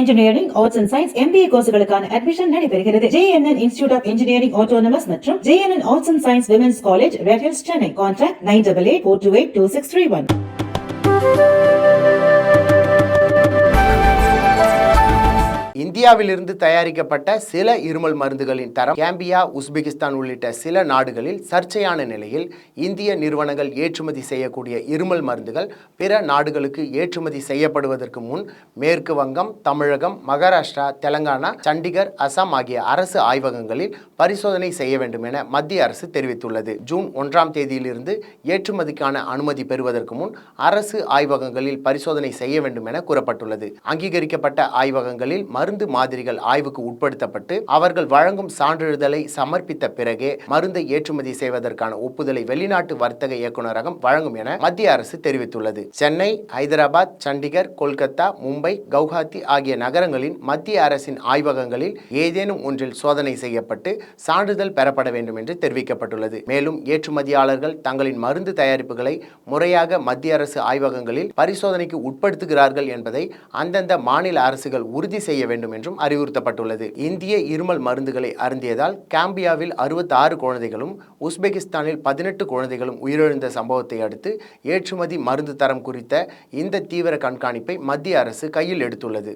Engineering, Arts and Science, MBA கோர்ஸ்களுக்கான admission நடைபெறுகிறது. JNN Institute of Engineering Autonomous மற்றும் JNN Arts and Science Women's College, Red Hills, Chennai. Contact 9884282631. இந்தியாவிலிருந்து தயாரிக்கப்பட்ட சில இருமல் மருந்துகளின் தரம் கேம்பியா, உஸ்பெகிஸ்தான் உள்ளிட்ட சில நாடுகளில் சர்ச்சையான நிலையில் இந்திய நிறுவனங்கள் ஏற்றுமதி செய்யக்கூடிய இருமல் மருந்துகள் பிற நாடுகளுக்கு ஏற்றுமதி செய்யப்படுவதற்கு முன் மேற்கு வங்கம், தமிழகம், மகாராஷ்டிரா, தெலங்கானா, சண்டிகர், அசாம் ஆகிய அரசு ஆய்வகங்களில் பரிசோதனை செய்ய வேண்டும் என மத்திய அரசு தெரிவித்துள்ளது. ஜூன் 1ஆம் தேதியிலிருந்து ஏற்றுமதிக்கான அனுமதி பெறுவதற்கு முன் அரசு ஆய்வகங்களில் பரிசோதனை செய்ய வேண்டும் என கூறப்பட்டுள்ளது. அங்கீகரிக்கப்பட்ட ஆய்வகங்களில் மருந்து மாதிரிகள் ஆய்வுக்கு உட்படுத்தப்பட்டு அவர்கள் வழங்கும் சான்றிதழை சமர்ப்பித்த பிறகே மருந்தை ஏற்றுமதி செய்வதற்கான ஒப்புதலை வெளிநாட்டு வர்த்தக இயக்குநரகம் வழங்கும் என மத்திய அரசு தெரிவித்துள்ளது. சென்னை, ஹைதராபாத், சண்டிகர், கொல்கத்தா, மும்பை, கவுஹாத்தி ஆகிய நகரங்களின் மத்திய அரசின் ஆய்வகங்களில் ஏதேனும் ஒன்றில் சோதனை செய்யப்பட்டு சான்றிதழ் பெறப்பட வேண்டும் என்று தெரிவிக்கப்பட்டுள்ளது. மேலும் ஏற்றுமதியாளர்கள் தங்களின் மருந்து தயாரிப்புகளை முறையாக மத்திய அரசு ஆய்வகங்களில் பரிசோதனைக்கு உட்படுத்துகிறார்கள் என்பதை அந்தந்த மாநில அரசுகள் உறுதி செய்ய வேண்டும் என்றும் அறிவுறுத்தப்பட்டுள்ளது. இந்திய இருமல் மருந்துகளை அருந்தியதால் கேம்பியாவில் 66 குழந்தைகளும் உஸ்பெகிஸ்தானில் 18 குழந்தைகளும் உயிரிழந்த சம்பவத்தை அடுத்து ஏற்றுமதி மருந்து தரம் குறித்த இந்த தீவிர கண்காணிப்பை மத்திய அரசு கையில் எடுத்துள்ளது.